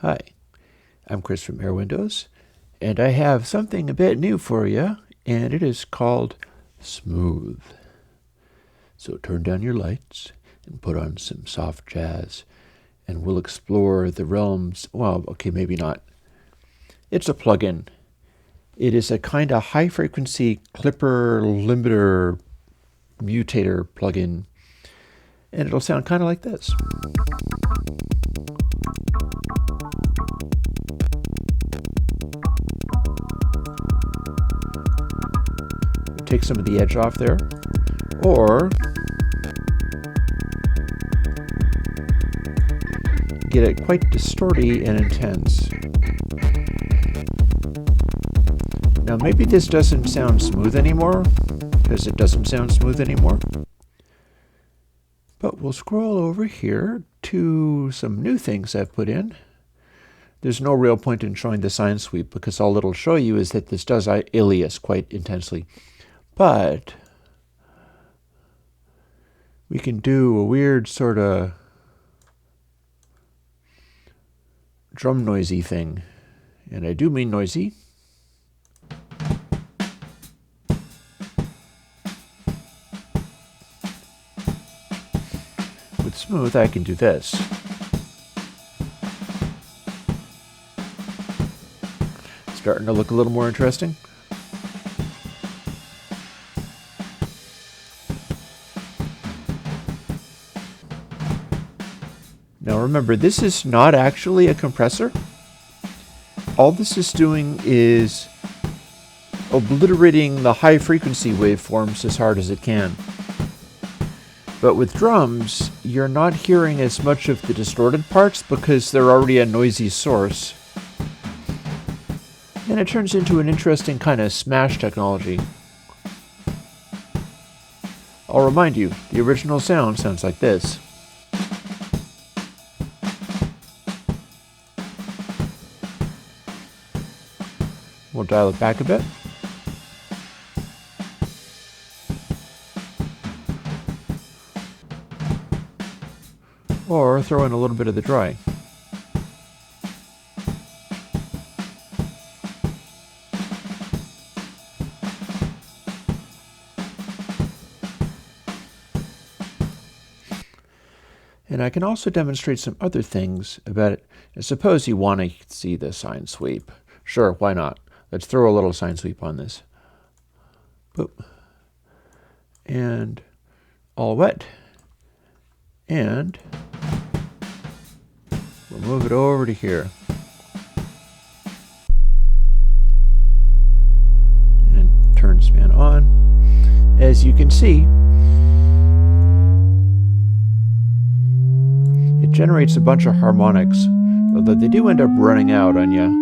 Hi, I'm Chris from Airwindows, and I have something a bit new for you, and it is called Smooth. So turn down your lights and put on some soft jazz, and we'll explore the realms. Well, okay, maybe not. It's a plugin. It is a kind of high-frequency clipper, limiter, mutator plugin, and it'll sound kind of like this. Take some of the edge off there, or get it quite distorty and intense. Now maybe this doesn't sound smooth anymore, because it doesn't sound smooth anymore. But we'll scroll over here to some new things I've put in. There's no real point in showing the sine sweep, because all it'll show you is that this does alias quite intensely. But we can do a weird sort of drum noisy thing. And I do mean noisy. With smooth, I can do this. Starting to look a little more interesting. Now remember, this is not actually a compressor. All this is doing is obliterating the high frequency waveforms as hard as it can. But with drums, you're not hearing as much of the distorted parts because they're already a noisy source. And it turns into an interesting kind of smash technology. I'll remind you, the original sound sounds like this. We'll dial it back a bit. Or throw in a little bit of the dry. And I can also demonstrate some other things about it. Suppose you want to see the sine sweep. Sure, why not? Let's throw a little sine sweep on this. Boop. And all wet. And we'll move it over to here. And turn span on. As you can see, it generates a bunch of harmonics, although they do end up running out on you.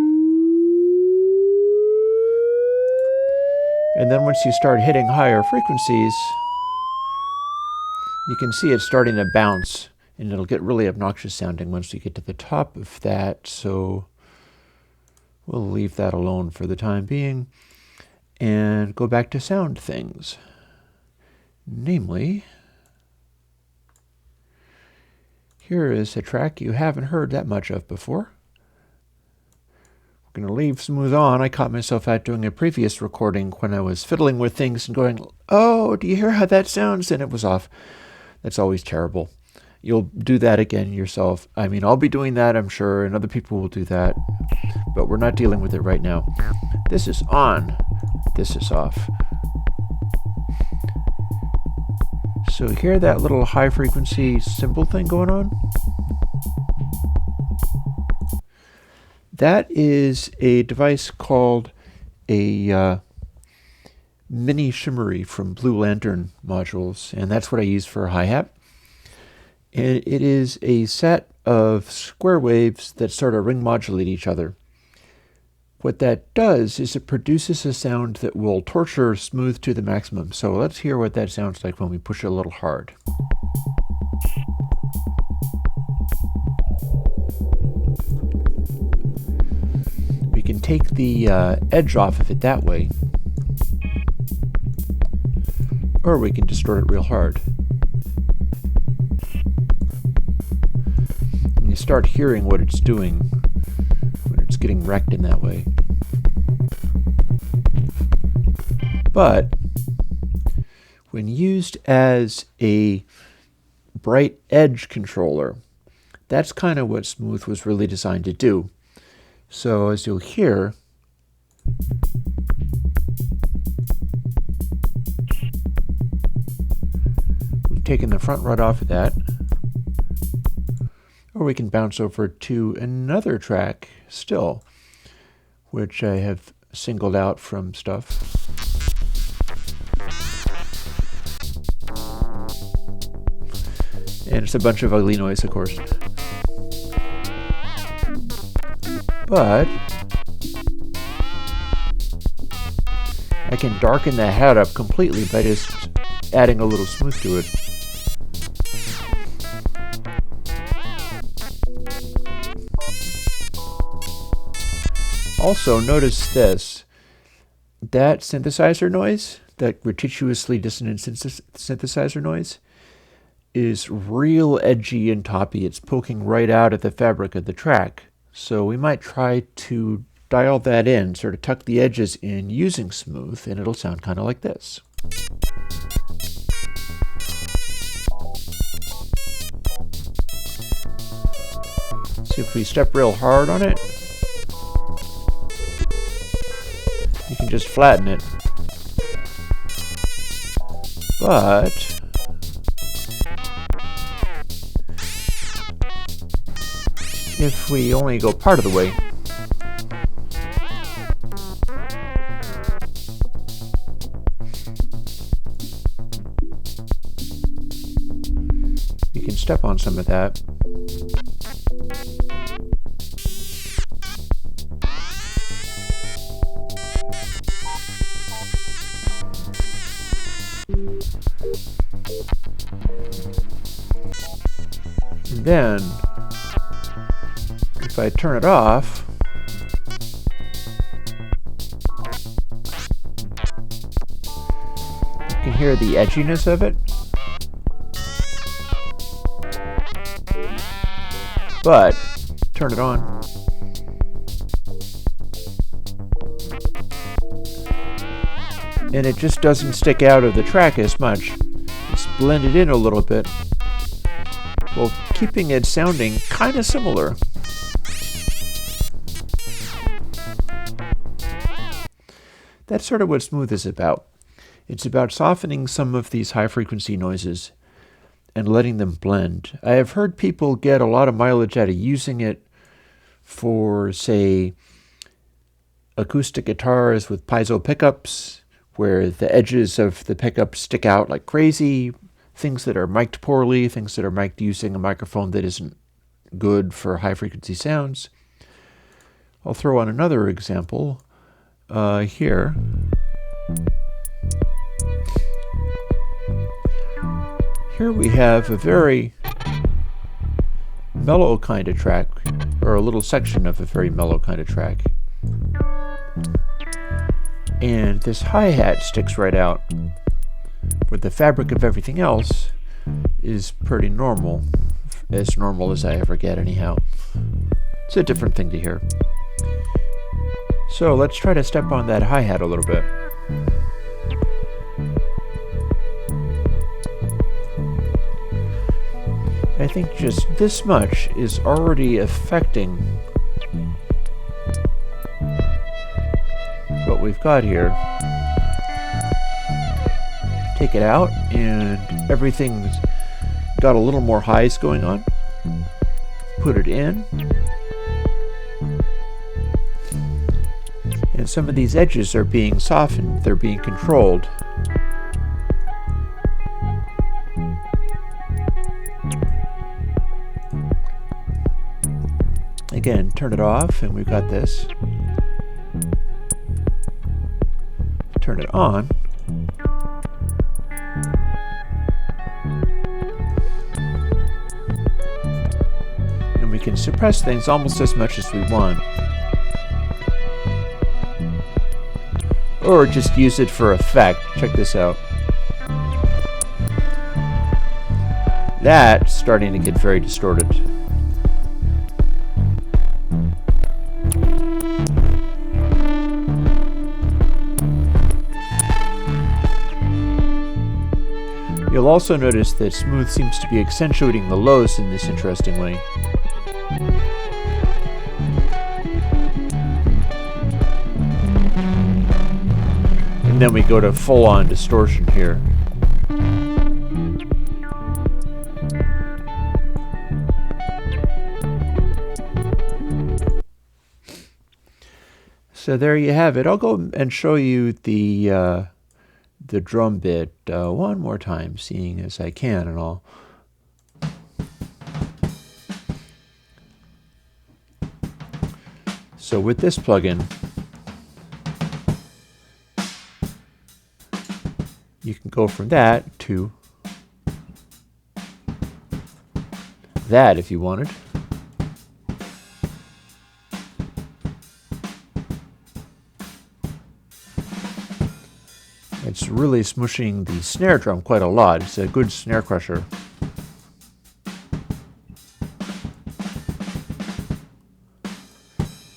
And then once you start hitting higher frequencies, you can see it starting to bounce, and it'll get really obnoxious sounding once you get to the top of that. So we'll leave that alone for the time being and go back to sound things. Namely, here is a track you haven't heard that much of before. We're going to leave smooth on. I caught myself out doing a previous recording when I was fiddling with things and going, oh, do you hear how that sounds? And it was off. That's always terrible. You'll do that again yourself. I mean, I'll be doing that, I'm sure, and other people will do that. But we're not dealing with it right now. This is on. This is off. So hear that little high frequency cymbal thing going on? That is a device called a mini shimmery from Blue Lantern modules, and that's what I use for a hi-hat. And it is a set of square waves that sort of ring modulate each other. What that does is it produces a sound that will torture smooth to the maximum. So let's hear what that sounds like when we push it a little hard. We can take the edge off of it that way, or we can distort it real hard. And you start hearing what it's doing. It's getting wrecked in that way. But when used as a bright edge controller, that's kind of what Smooth was really designed to do. So as you'll hear, we've taken the front rut off of that, or we can bounce over to another track still, which I have singled out from stuff. And it's a bunch of ugly noise, of course. But I can darken the head up completely by just adding a little smooth to it. Also, notice this. That synthesizer noise, that retitiously dissonant synthesizer noise, is real edgy and toppy. It's poking right out at the fabric of the track. So we might try to dial that in, sort of tuck the edges in using Smooth, and it'll sound kind of like this. See if we step real hard on it, you can just flatten it. But if we only go part of the way, we can step on some of that. And then if I turn it off, you can hear the edginess of it. But turn it on, and it just doesn't stick out of the track as much. It's blended in a little bit, while keeping it sounding kind of similar. That's sort of what Smooth is about. It's about softening some of these high-frequency noises and letting them blend. I have heard people get a lot of mileage out of using it for, say, acoustic guitars with piezo pickups, where the edges of the pickups stick out like crazy, things that are mic'd poorly, things that are mic'd using a microphone that isn't good for high-frequency sounds. I'll throw on another example here. Here we have a very mellow kind of track, or a little section of a very mellow kind of track. And this hi-hat sticks right out, where the fabric of everything else is pretty normal. As normal as I ever get, anyhow. It's a different thing to hear. So let's try to step on that hi-hat a little bit. I think just this much is already affecting what we've got here. Take it out and everything's got a little more highs going on. Put it in. And some of these edges are being softened, they're being controlled. Again, turn it off, and we've got this. Turn it on. And we can suppress things almost as much as we want. Or just use it for effect. Check this out. That's starting to get very distorted. You'll also notice that smooth seems to be accentuating the lows in this interesting way. And then we go to full-on distortion here. So there you have it. I'll go and show you the drum bit one more time, seeing as I can and all. So with this plugin, you can go from that to that if you wanted. It's really smushing the snare drum quite a lot. It's a good snare crusher.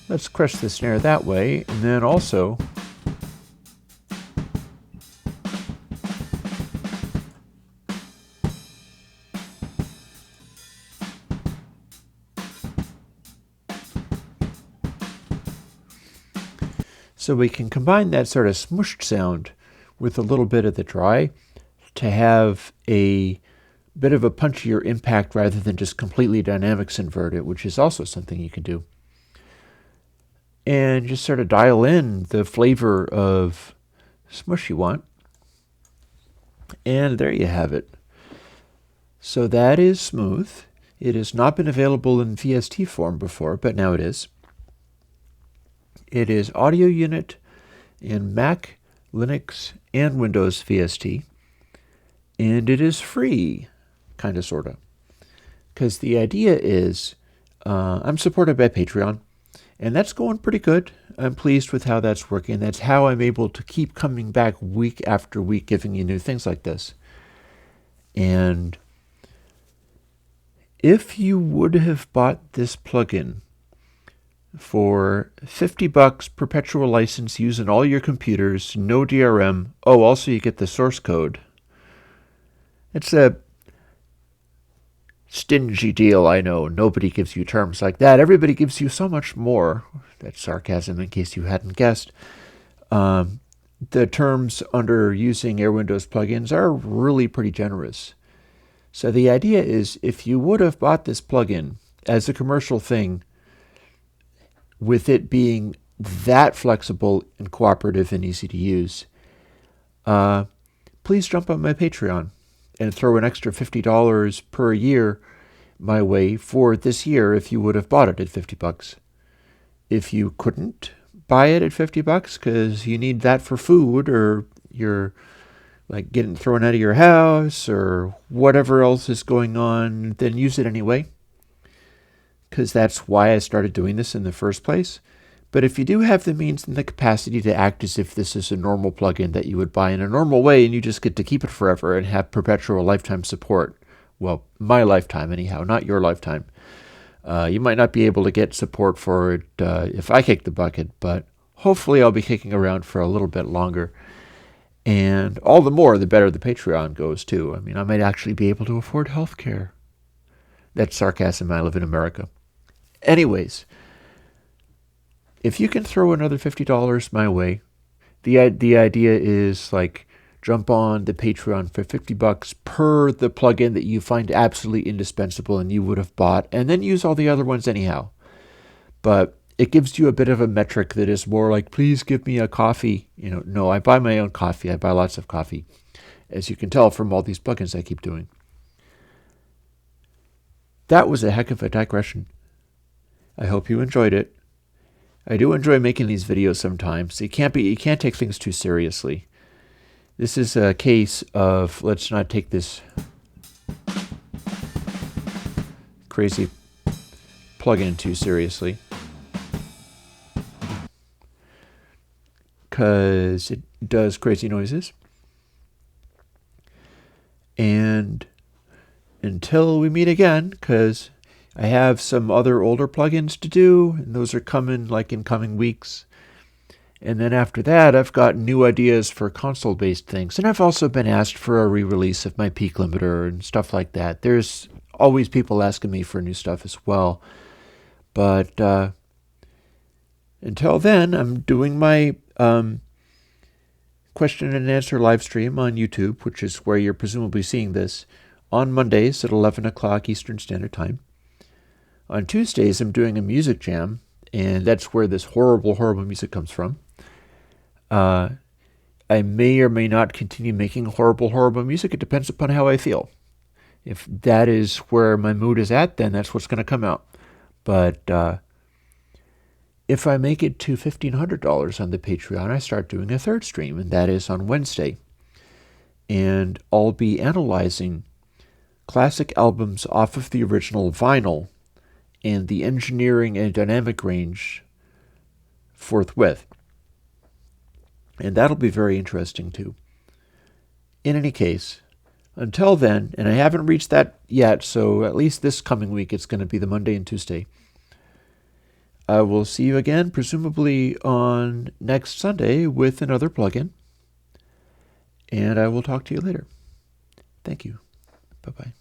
Let's crush the snare that way, and then also so we can combine that sort of smushed sound with a little bit of the dry to have a bit of a punchier impact rather than just completely dynamics invert it, which is also something you can do. And just sort of dial in the flavor of smush you want. And there you have it. So that is Smooth. It has not been available in VST form before, but now it is. It is audio unit in Mac, Linux, and Windows VST. And it is free, kind of, sort of. Because the idea is, I'm supported by Patreon, and that's going pretty good. I'm pleased with how that's working. That's how I'm able to keep coming back week after week, giving you new things like this. And if you would have bought this plugin for $50 perpetual license, using all your computers, no DRM. Oh, also you get the source code. It's a stingy deal, I know. Nobody gives you terms like that. Everybody gives you so much more. That's sarcasm in case you hadn't guessed. The terms under using Airwindows plugins are really pretty generous. So the idea is, if you would have bought this plugin as a commercial thing, with it being that flexible and cooperative and easy to use, please jump on my Patreon and throw an extra $50 per year my way for this year if you would have bought it at $50. If you couldn't buy it at $50 because you need that for food, or you're like getting thrown out of your house or whatever else is going on, then use it anyway, because that's why I started doing this in the first place. But if you do have the means and the capacity to act as if this is a normal plugin that you would buy in a normal way, and you just get to keep it forever and have perpetual lifetime support, well, my lifetime anyhow, not your lifetime. You might not be able to get support for it if I kick the bucket, but hopefully I'll be kicking around for a little bit longer. And all the more, the better the Patreon goes, too. I mean, I might actually be able to afford health care. That's sarcasm. I live in America. Anyways, if you can throw another $50 my way, the idea is, like, jump on the Patreon for $50 per the plugin that you find absolutely indispensable and you would have bought, and then use all the other ones anyhow. But it gives you a bit of a metric that is more like, please give me a coffee. No, I buy my own coffee. I buy lots of coffee, as you can tell from all these plugins I keep doing. That was a heck of a digression. I hope you enjoyed it. I do enjoy making these videos sometimes. You can't take things too seriously. This is a case of, let's not take this crazy plugin too seriously, because it does crazy noises. And until we meet again, because I have some other older plugins to do, and those are coming like in coming weeks. And then after that, I've got new ideas for console-based things. And I've also been asked for a re-release of my peak limiter and stuff like that. There's always people asking me for new stuff as well. But until then, I'm doing my question and answer live stream on YouTube, which is where you're presumably seeing this, on Mondays at 11 o'clock Eastern Standard Time. On Tuesdays, I'm doing a music jam, and that's where this horrible, horrible music comes from. I may or may not continue making horrible, horrible music. It depends upon how I feel. If that is where my mood is at, then that's what's going to come out. But if I make it to $1,500 on the Patreon, I start doing a third stream, and that is on Wednesday. And I'll be analyzing classic albums off of the original vinyl and the engineering and dynamic range forthwith. And that'll be very interesting too. In any case, until then, and I haven't reached that yet, so at least this coming week it's going to be the Monday and Tuesday. I will see you again, presumably on next Sunday, with another plugin. And I will talk to you later. Thank you. Bye-bye.